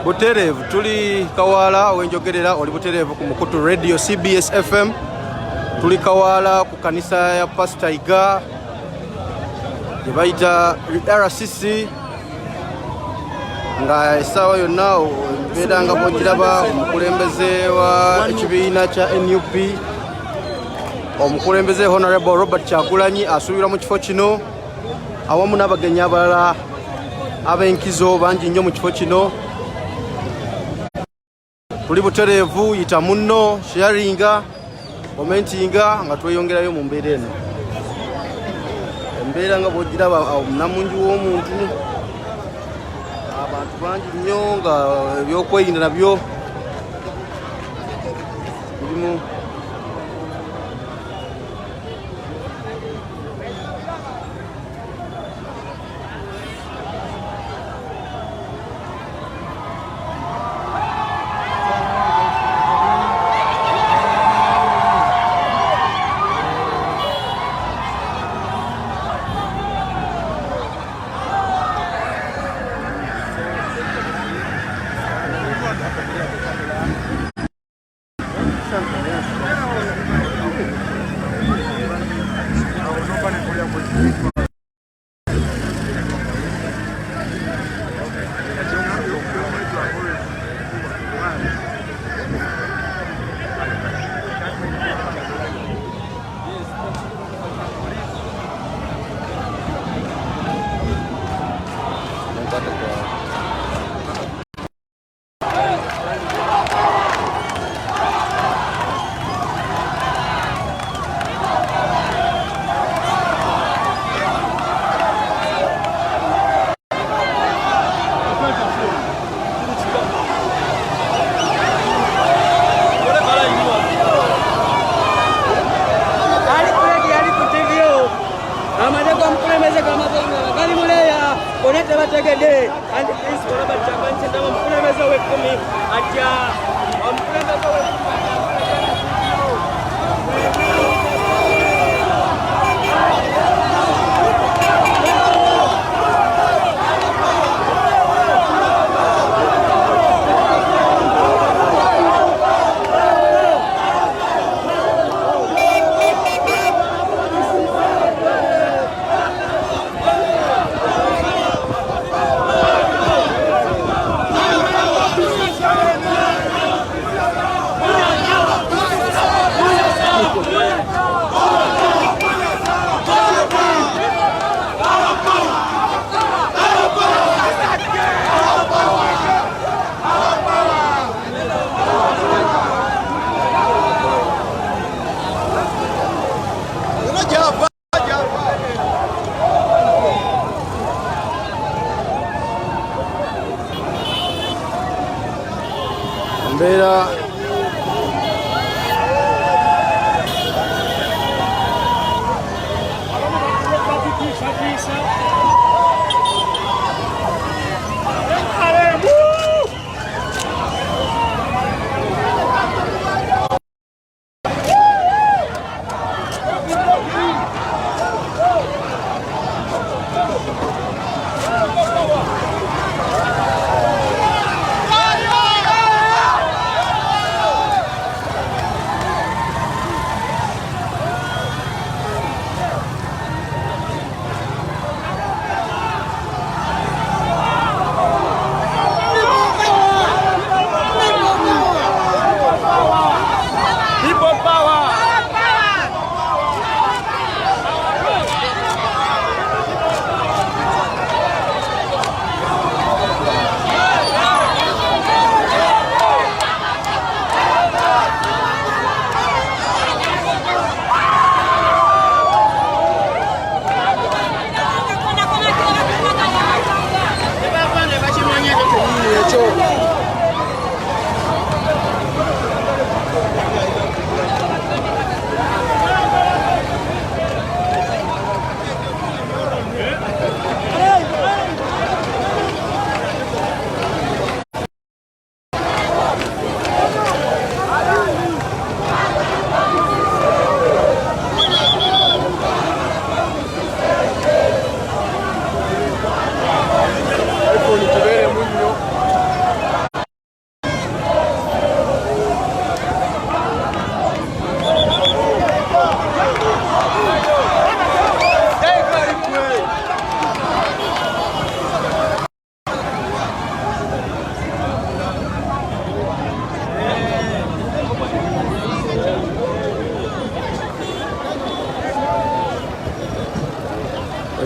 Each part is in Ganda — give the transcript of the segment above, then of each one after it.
Buterevu tuli Kawala wenjogerera oli Buterevu ku Mukutu Radio CBS FM tuli Kawala ku kanisa ya Pastor Iga yebaita RCC nga esawa yonna mbeera nga bwogiraba omukulembeze wa ekibiina kya NUP omukulembeze Honorable Robert Kyagulanyi asuubira mu kifo kino awamu n'abagenyi abalala ab'enkizo bangi nnyo mu kifo kino. Tuli Buterevu yita munno sharinga commentinga nga tweyongerayo mu mbeera eno embeera nga bwogiraba omunamungi w'omuntu abantu bangi nnyo nga ebyokwerinda nabyo birimu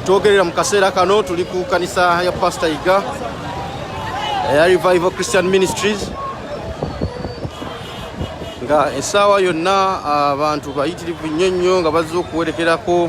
Twogerera mu kaseera kano tuli ku kanisa ya Pastor Iga ya Revival Christian Ministries nga essaawa yonna abantu bayitirivu nnyo nga bazze okuwerekerako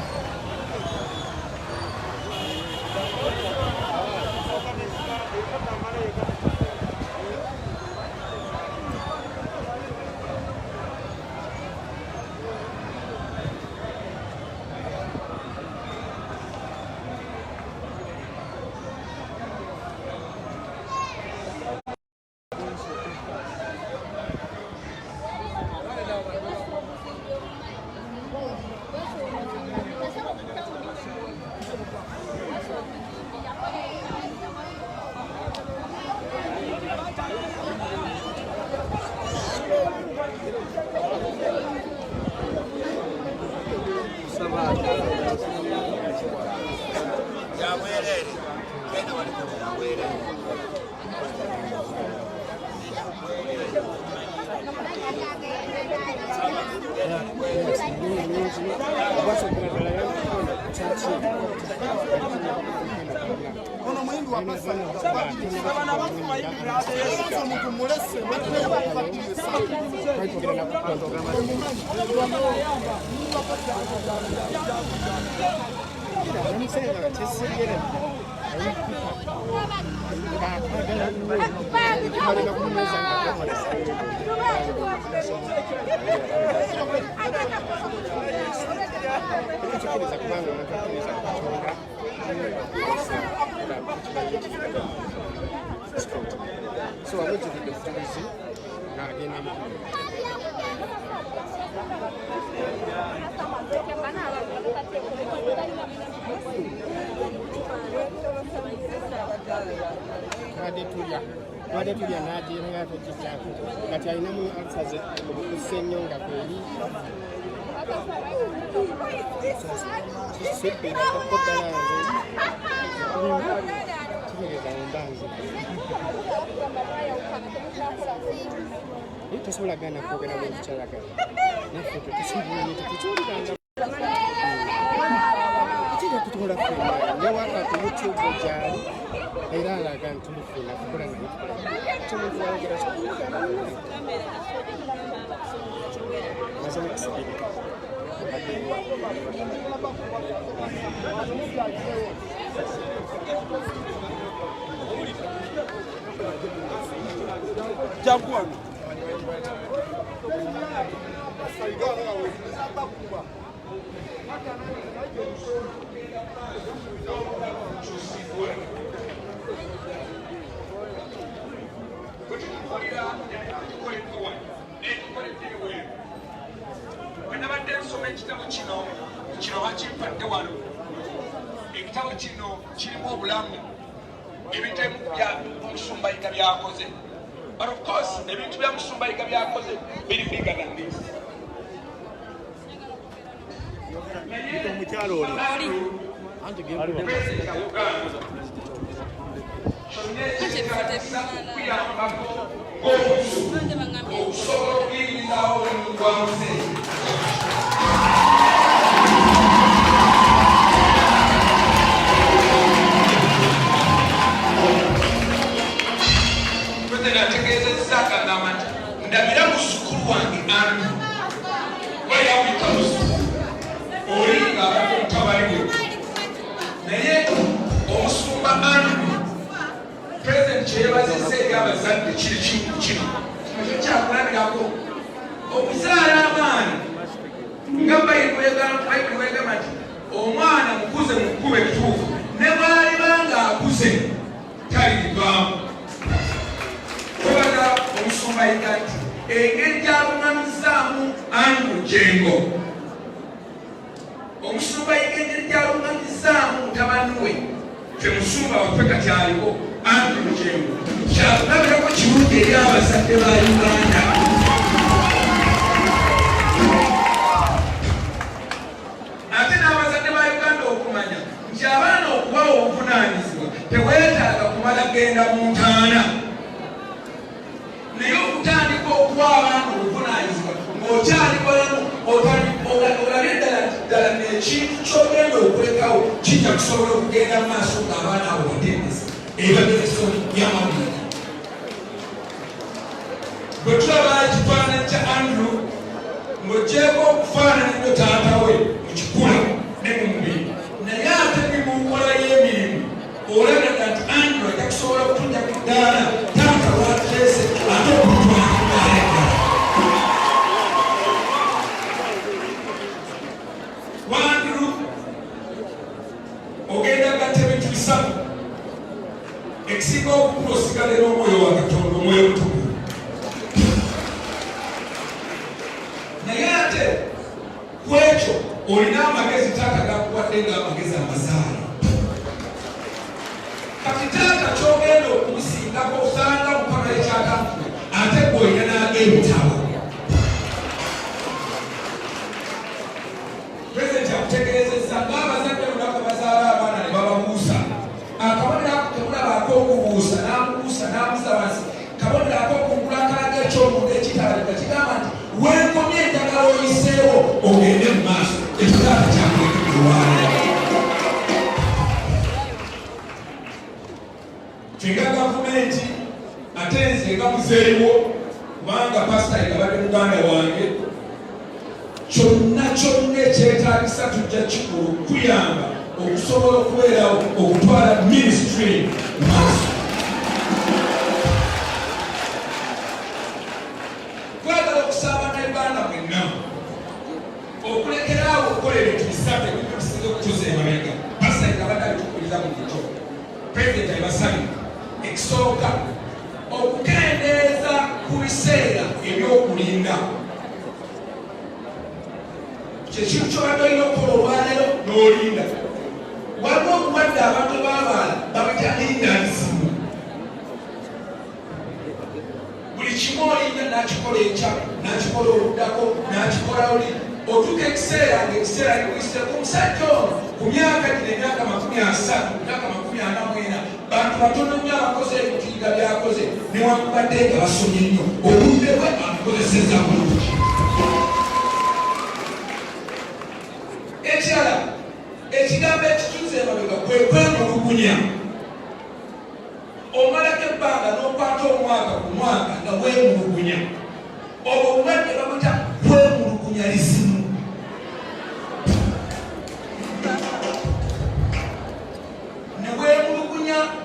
So I went to the facility. Now again, I'm Wade tulia naji nga tujichako kati alina mu alsaze kusenyo nga kweli sipi na kokota tasobola gana kwogera bwe tukyalaga naffe tetusibuye tetukyoliranga ekiri kutukola ffenna newaka ku YouTube gyali era alaga nti tulifuna kukola naye kyomuntu wayogera mazemu kisibiri Jaguar. Ekitabo kino kirimu obulamu ebitemu bya Musumba Iga byakoze. But of course, ebintu bya Musumba Iga byakoze biri bigger than this. Ndabira musukuru wange anu waya witamusi olinga abatabaliwe naye omusumba anu president kyebazise eri abazadde kiri kintu kino ekyo kyakulabirako okuzaala abaana nga bayikulegama nti omwana mukuze mukuba ekituufu ne bwalibanga akuze talivaamu obaga Musumba Iga nti engeri gyalungamizaamu Andrew Jengo Omusumba Iga engeri gyalungamizaamu mutabani we ffe musumba waffe kati aliko Andrew Jengo kyakulabirako kirungi eri abazadde ba Uganda. Ate n'abazadde ba Uganda okumanya nti abaana okubawa obuvunaanyizibwa teweetaaga kumala genda mu ntaana naye okutandika okuwa abaana obuvunaanyizibwa ng'okyali balamu olabye ddala n'ekintu ky'ogenda okulekawo kijja kusobola okugenda mu maaso ng'abaana abo batendesi ebagereso y'amawulire. Bwe tulaba ekifaananyi kya Andrew ng'ogyeko okufaanana nnyo taata we mu kikula ne mu mubiri, naye ate ne mu nkola y'emirimu olabira nti Andrew ajja kusobola okutujja ku ddaala taata lwatuleese ate okutwala eddaala eddala. Andrew ogenda gatta ebintu bisatu ekisinga obukulu osigale n'omwoyo wa Katonda, omwoyo omutukuvu. Naye ate ku ekyo olina amagezi taata gakuwadde ng'amagezi amazaale. Kati taata ky'ogenda okumusingako osanga mukama ekyakafuwe ate gw'olina n'ag'ebitabo. Pulezidenti akutegeezezza ng'abazadde lunaku bazaala abaana ne bababuusa akabonero ako temulabaako okubuusa n'amubuusa n'amuza wansi kabonero ak'okungula akalaga ekyomuntu ekitaalika kigamba nti wenkomye enjagala oyiseewo ogende mu maaso ekitaata kyakulekeddewaala. Fenga gavumenti ate nze nga muzeewo kubanga pasita yabadde muganda wange, kyonna ekyetaagisa tujja kuyamba okusobola okubeerawo okutwala ministry maaso. Twagala okusaba n'ebbanda mwenna okulekeraawo okukola ebintu bisatu ebintu bisinga okutuuza emabega. Pasita yabadde abitukuliza mu kikyo, pulezidenti abasabye ekisooka okukendeeza ku biseera ebyokulinda. Kyekintu kyobadde olina okukola olwaleero n'olinda. Waliwo obulwadde abantu b'abaala babita lindazimu. Buli kimu olinda n'akikola ekya, n'akikola oluddako, n'akikola oli otuuka ekiseera ng'ekiseera kikuyise ku musajja ono ku myaka gino emyaka 30, myaka 44, bantu batono nnyo abakoze ebitiibwa byakoze newankubadde nga basomye nnyo obudde bwe abukozesezza bulungi. Ekirala ekigambo ekituuza emabega kwe kwemulugunya. Omalako ebbanga n'okwata omwaka ku mwaka nga weemulugunya, obwo obulwadde babuta kwemulugunyalizimu.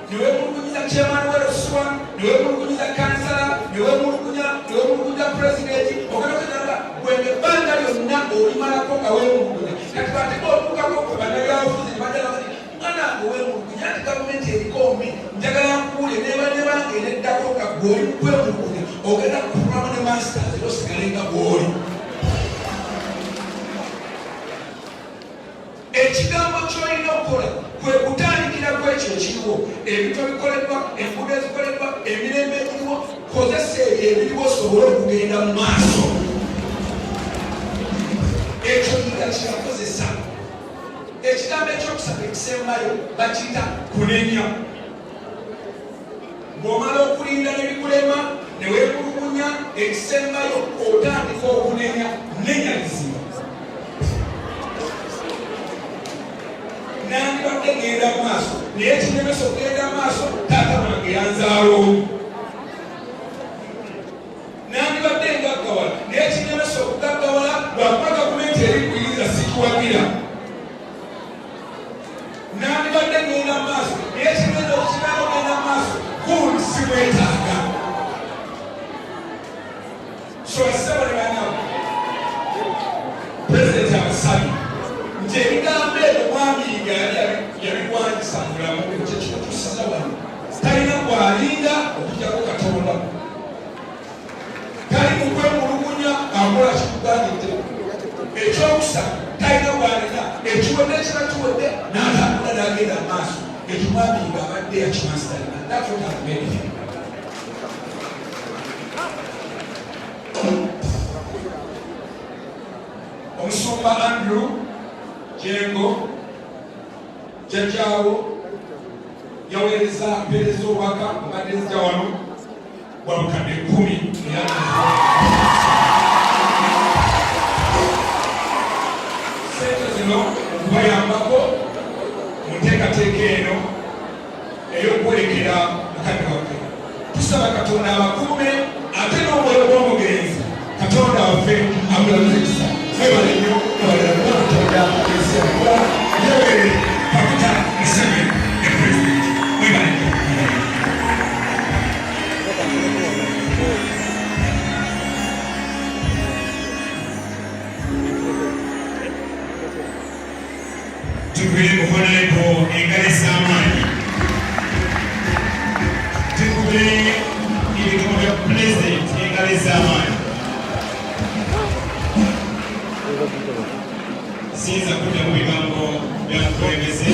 Neweemulugunyiza chairman w'Eroswa, neweemulugunyiza kansala, neweemulugunya pulezidenti, okatokenanga gwenge ebbanga lyonna olimalako nga weemulugunya. Kati bateka otuukako kwe bannabyabufuzi ne badala bati mwana wange weemulugunya ati gavumenti erikoomi njagala nkuule nebanga eneddako nga gw'oli kwemulugunya ogenda kutulamu ne masters era osigale nga gw'oli. Ekigambo ky'olina okukola kwe kutandikira kwekyo ekiriwo, ebintu ebikoleddwa, enguudo ezikoleddwa, emirembe egiriwo, kozesa ebyo ebiriwo osobole okugenda mu maaso. Ekyo nga kirakozesa. Ekigambo ekyokusatu ekisembayo bakiyita kunenya. Bw'omala okulinda nebikulema ne weemulugunya, ekisembayo otandika okunenya. Nenya lizibu. Nandibadde ngenda mu maaso naye ekinemesa okugenda mu maaso taata wange yanzaalo. Nandibadde ngaggawala naye ekinemesa okugaggawala lwakuba gavumenti erikuyiriza sikiwagira. Nandibadde ngenda mu maaso naye ekigenda okukiraga ogenda mu maaso gundi simwetaaga. So asaba ne banaabo pulezidenti abasabye nti ebigambo ebyo mwami yabiwandisa mulamu kyekituusiza wano. Talina bwalinda okujjako Katonda, tali mu kwemulugunya akola kikuganyidde. Ekyokusa talina bwalina ekiwedde ekira kiwedde n'atambula n'agenda mu maaso. Ekyo mwami ng'abadde yakimastalina datotaakumedihe. Omusumba Andrew Jengo jjajjaawo yaweereza mpeereza obwaka mbadde nzija wano bwa bukadde 10 sente zino okubayambako mu nteekateeka eno ey'okwolekera mukadde waffe. Tusaba Katonda abakuume ate n'omwoyo gw'omugenzi Katonda waffe amulamuze ekisa. Mwebale nnyo abalala Katonda eziyakola yewere Pakuta Museveni ne Pulezidenti. Mwebale nnyo. Tukubire kubonaeko engalo ez'amaanyi. Tukubire ebikomo bya Pulezidenti engalo ez'amaanyi. Siyinza kudda mu bigambo bya mukulembeze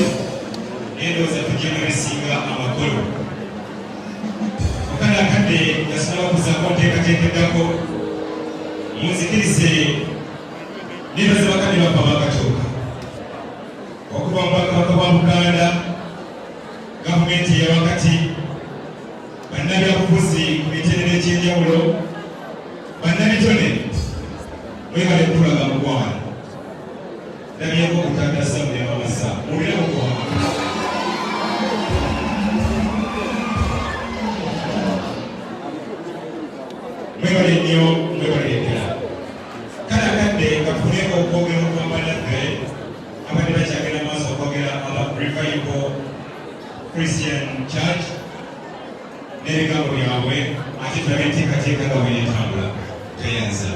endowooza tugenda bisinga amakulu. Mukadde akadde yasobola okuzaako nteekateekeddako munzikirize nibaze bakadde bava bakatuuka okuva mu Bwakabaka bwa Buganda, gavumenti eyawakati, bannabyabufuzi ku mitendera egy'enjawulo, bannabitone mwebale kutulaga mukwano. Ndabyeko okutandasa mu yamamasa mubira mukwano. Mwebale nnyo, mwebale ddala. Kale akadde kafuneko okwogera okuva naffe abadde bakyagenda maaso okwogera aba Revival Christian Church n'ebigambo byabwe ate tulabe enteekateeka nga bweyetambula tweyanza.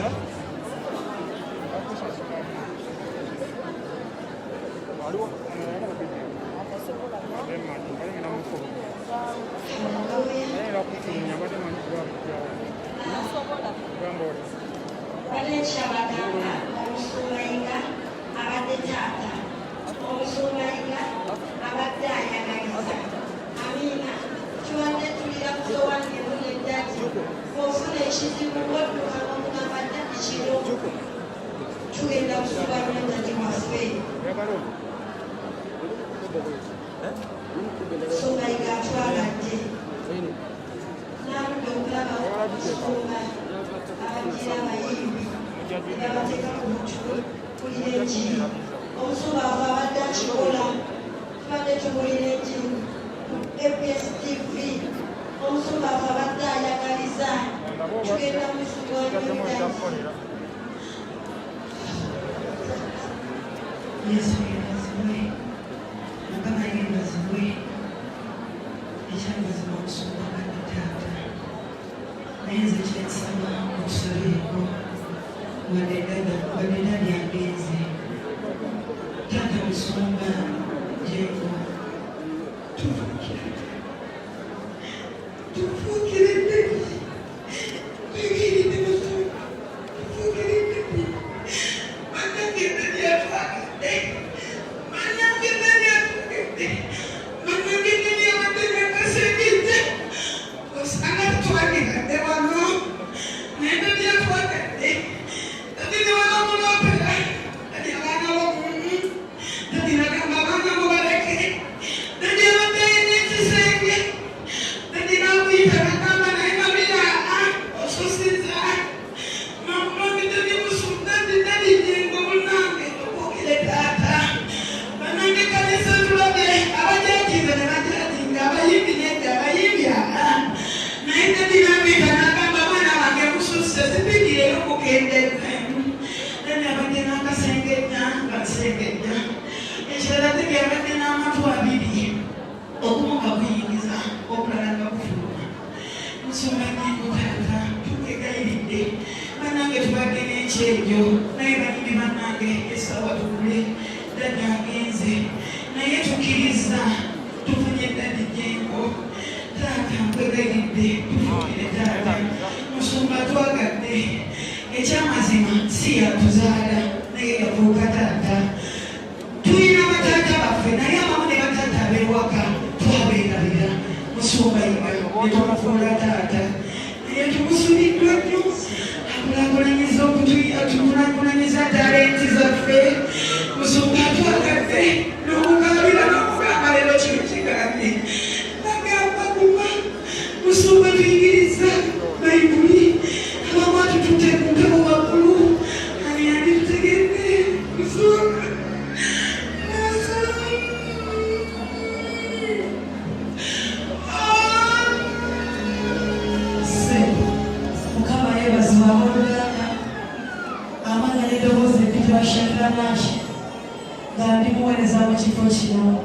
nga ndi muweereza mu kifo kino.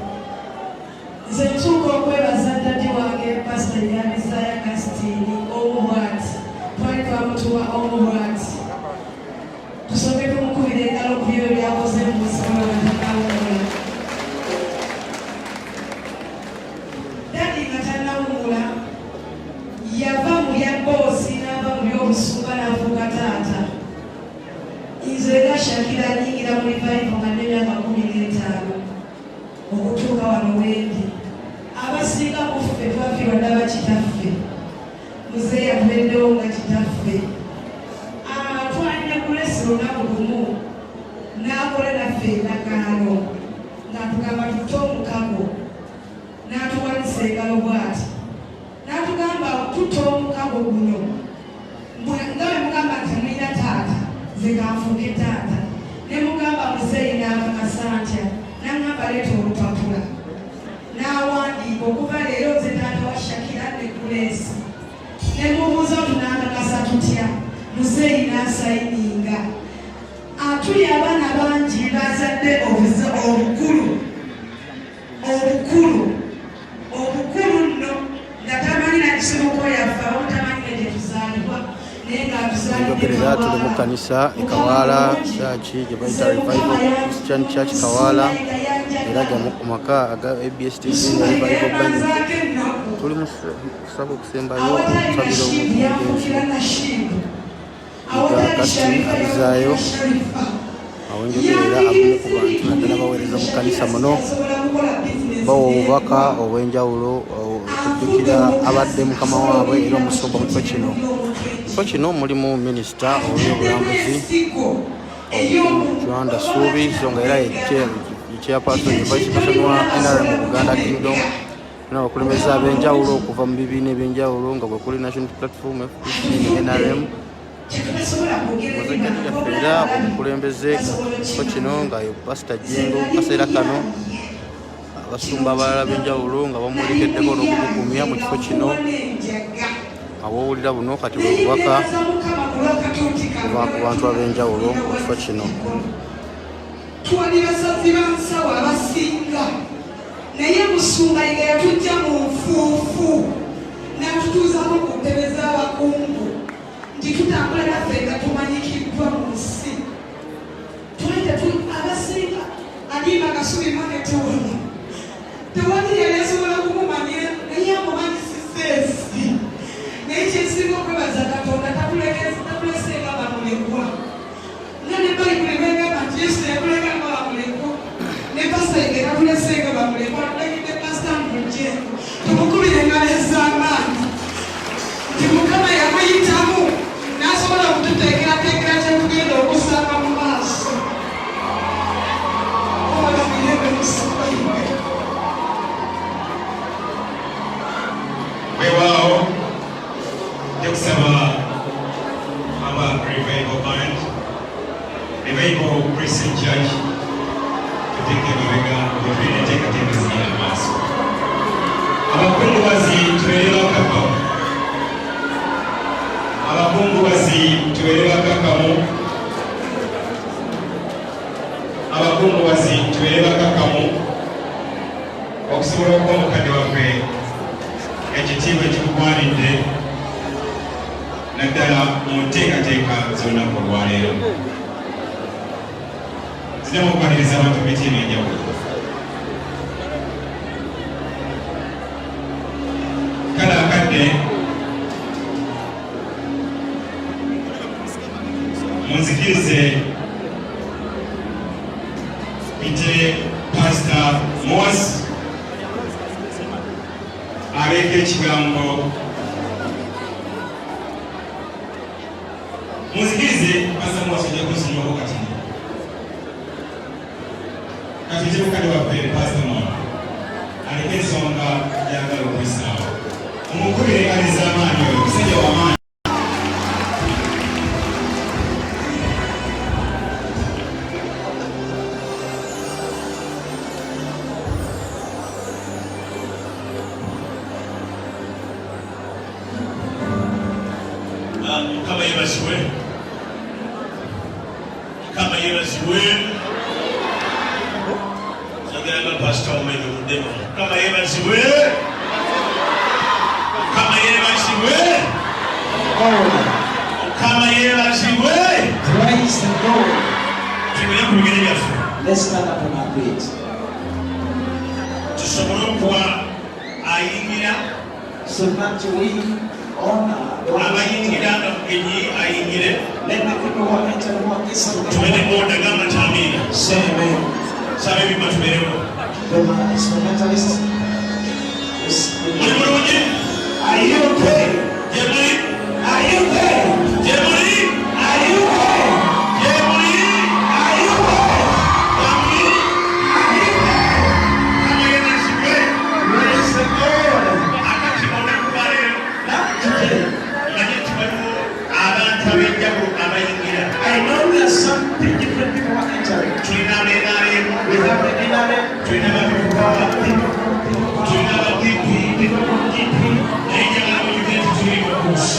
Nze ntuuka okwebaza ddadde wange Pastor Yanisa Agustine Omubwati, twali twamutuwa Omubwati. Tusooke tumukubira engalo ku byo byakoze mu buzima bw'atakawummula. Daddy nga tannawummula yava mu bya boosi n'ava mu by'obusumba n'afuuka taata. Nze nga Shakira nnyingira mu revival nga n'emyaka 15 okutuuka wano wendi. Abasinga kuffe twafiirwa n'aba kitaffe. Muzeeyi atuweddewo nga kitaffe. Twalina kulesa olunaku lumu n'akola naffe endagaano ng'atugamba tutte omukago, n'atuwanisa engalo bw'ati. N'atugamba tutte omukago guno nga bwe mugamba nti mulina taata, nze kanfuuke taata. Ne mugamba muzeeyi n'akakasa ntya, n'aŋŋamba leeta olupapula. N'awandiika okuva leero nze taata wa Shakira ne Grace. Ne mubuuza tunaakakasa tutya, muzeeyi n'asayininga. Tuli abaana bangi bazadde obukulu nno nga tamanyi na kisoko yaffe abamu tamanyi ne gye tuzaalibwa naye Njogerera tuli mu kanisa Kawala Church gye bayita Revival Christian Church Kawala, era gamu ku maka aga ABS TV nga Revival Band. Tuli mu kusaba okusembayo okusabira omugenzi Agustine alizaayo. Awo njogerera abamu ku bantu naddala baweereza mu kanisa muno bawa obubaka obw'enjawulo okujjukira abadde mukama waabwe era omusumba mu kifo kino. Kifo kino mulimu minisita ow'ebyobulambuzi Joanda Suubi, so nga era chairperson ye vice president wa NRM mu Buganda Kingdom, n'abakulembeze ab'enjawulo okuva mu bibiina eby'enjawulo nga bwe kuli National Platform FPC ne NRM. Era omukulembeze kifo kino nga Pastor Jengo kaseera kano abasumba abalala b'enjawulo nga bamuwerekeddeko n'okubukumya mu kifo kino. Abowulira buno kati bwe bubaka kuva ku bantu ab'enjawulo mu kifo kino. Twali basazi ba nsawo abasinga naye musumba nga yatujja mu nfuufu n'atutuuzako ku ntebe z'abakungu nti tutambula naffe nga tumanyikiddwa mu nsi. Abasinga Aliima Kasubi Maketuuni tewali yali asobola kumumanya naye amumanyisizza ensi. Naye kyensinga okwebaza Katonda takulesenga bamulekwa nga ne Bayibuli begamba nti Yesu yakuleganga bamulekwa, ne Pastor takulesenga bamulekwa. Tulagidde Pastor Mbujengo tumukubire engalo ez'amaanyi nti Mukama yamuyitamu n'asobola okututeekerateekera kyetugenda okusanga mu maaso. Weewaawo tekusaba aba Revival Band, Revival Christian Church tuteeke emabega byetulina enteekateeka zigenda maaso. Abakungubazi tubeere bakakamu, abakungubazi tubeere bakakamu, abakungubazi tubeere bakakamu okusobola okuba omukadde waffe ekitiibwa ekikugwanidde naddala mu nteekateeka z'olunaku olwaleero. Ziremu okwaniriza abantu b'emiti eby'enjawulo. Kale akadde munzikirize mpite Pastor Moas abeeko ekigambo. Munzikirize Pastor Moas ojja kunsomako kati nti mukadde waffe Pastor Moas aleke ensonga gyagala okwesaawo. Omukubire engalo ez'amaanyi oyo musajja w'amaanyi. Kama yebazibwe, kama yebazibwe. ogamba pasita omenya omuddemu kama yebazibwe kama yebazibwe kama yebazibwe Praise the Lord. tubire ku bigere byaffe Let's stand up on our feet. tusobole okuba ayingira So that we honor the abayingira nga mugenyi ayingire Let the people who enter walk this tube ne boda g'amataamiina Say amen. saba ebimba tubeerewo The instrumentalist is muli bulungi Are you okay? gye muli Are you okay? gye muli Are you okay? gye muli Are you okay? bamuli Are you okay? kama yebazibwe Praise the Lord. akati onakubaleero Not today. manye tibaliwo abantu ab'enjawulo abayingira I know there's some different people who are entering. tulina abenaaleemu We have the dinner, tulina babifubawa people from tulina abakipi people from GP. naye njagala mujuge nti tuli mu kuusi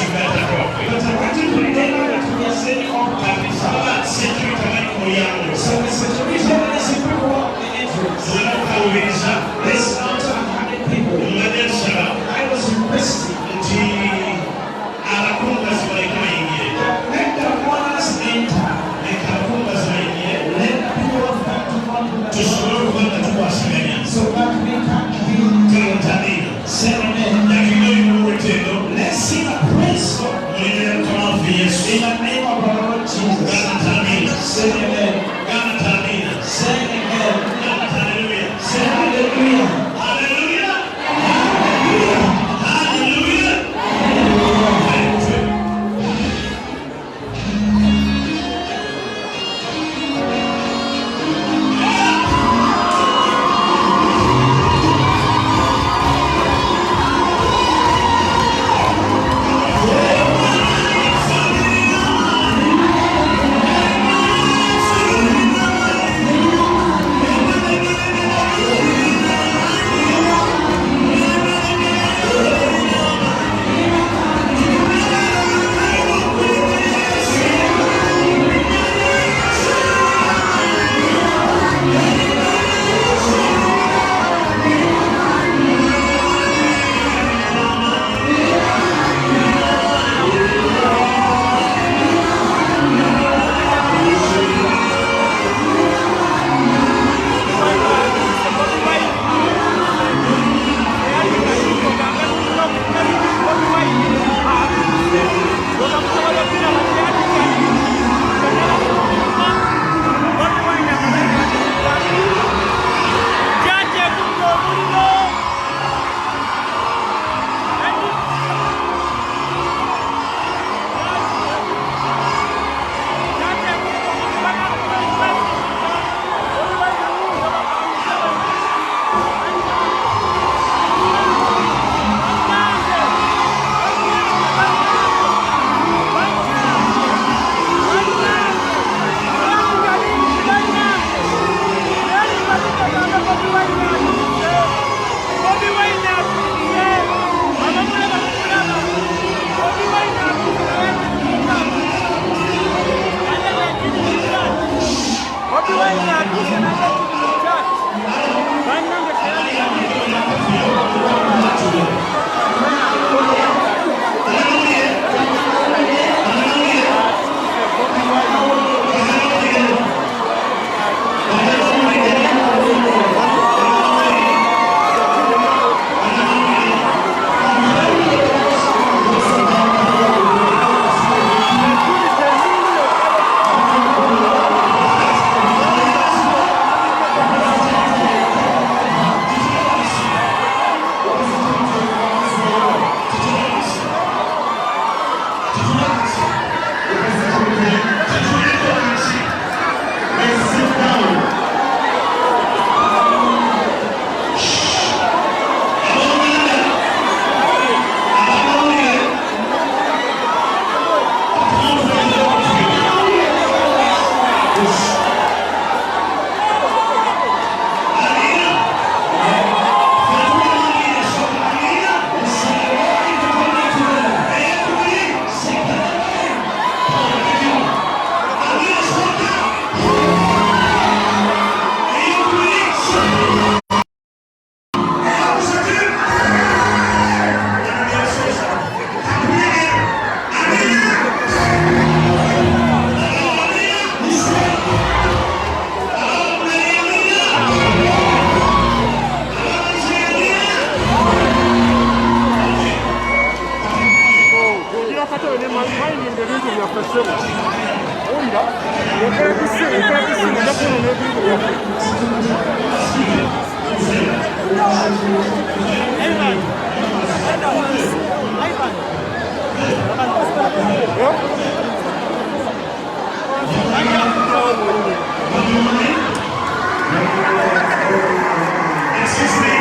Excuse me.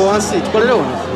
wansi tukolere wansi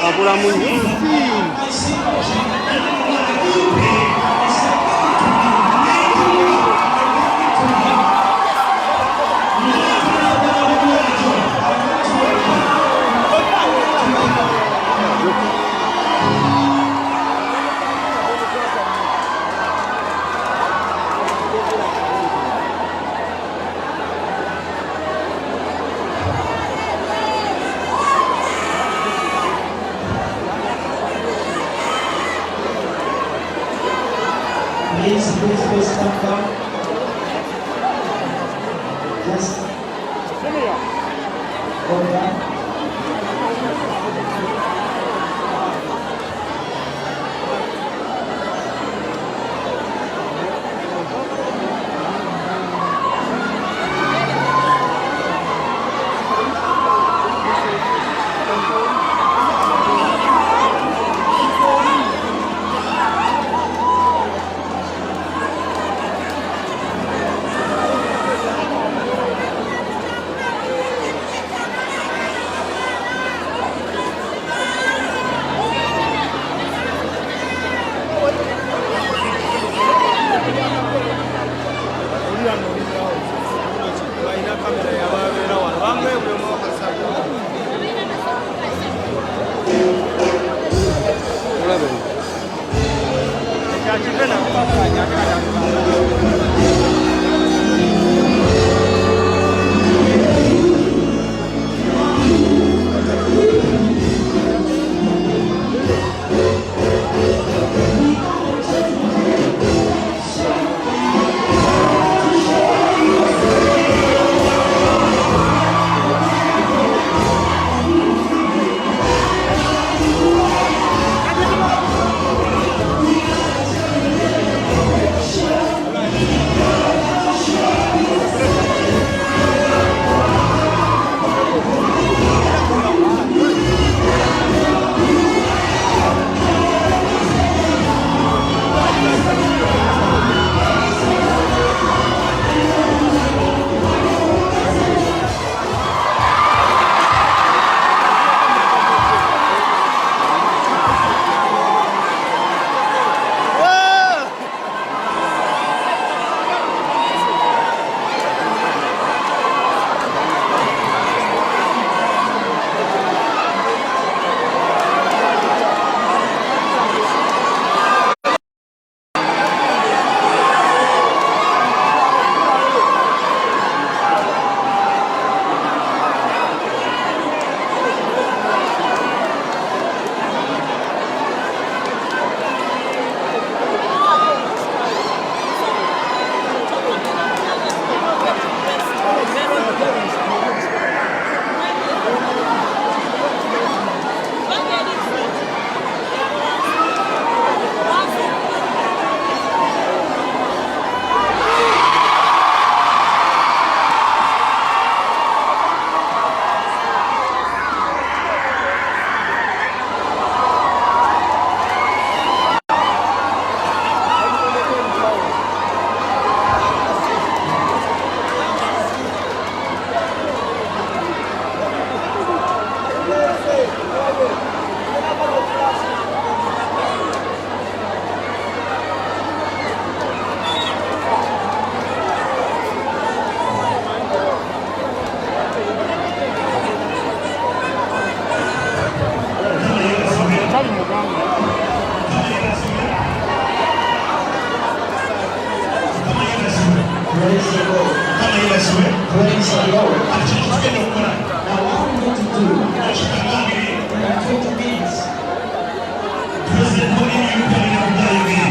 akula munyi Please come down. Just go down. Praise the Lord. kama yibasiwe Praise the Lord. ati tugenda okukola Now what we need to do ekikagambire in 20 minutes, pulezidenti w'ebyuka alina kugayibire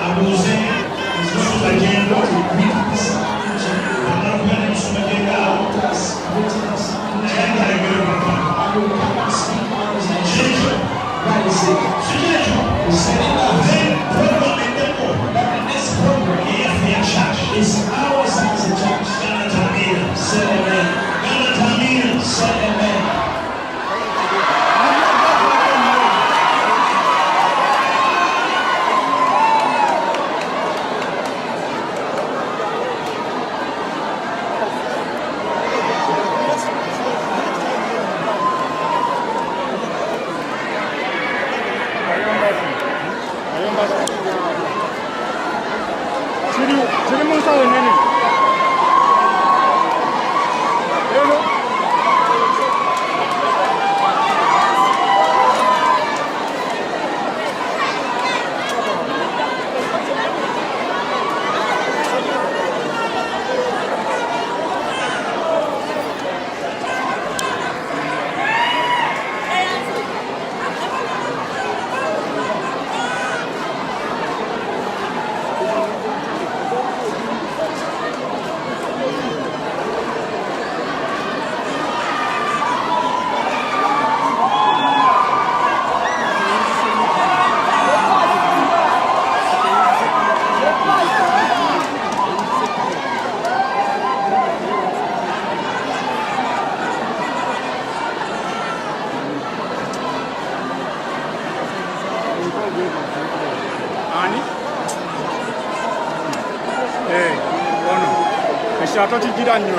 abuuze ensonga gendo amala okubeera n'ensonga gendawo naye ng'ayogera omukama kikyo sikekyo program eddeko eyaffe ya church is ours as a church. gana tamiira Say amen. gana tamiira Say amen. Jadi mau tahu ini. Hello. Ani? Ono. Eshato chigira nnyo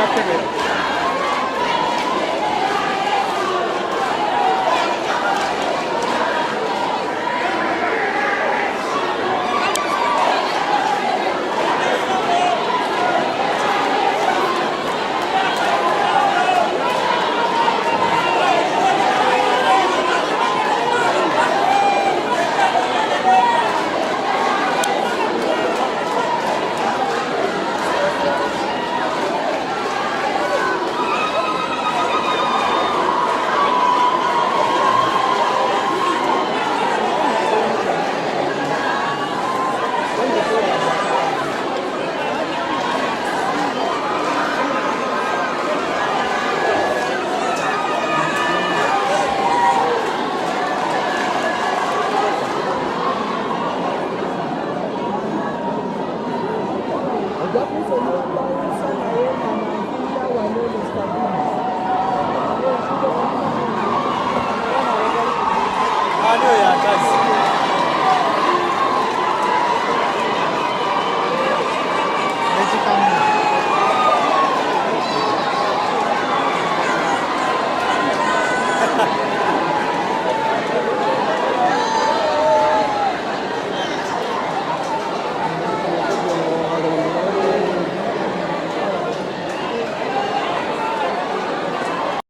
bakebera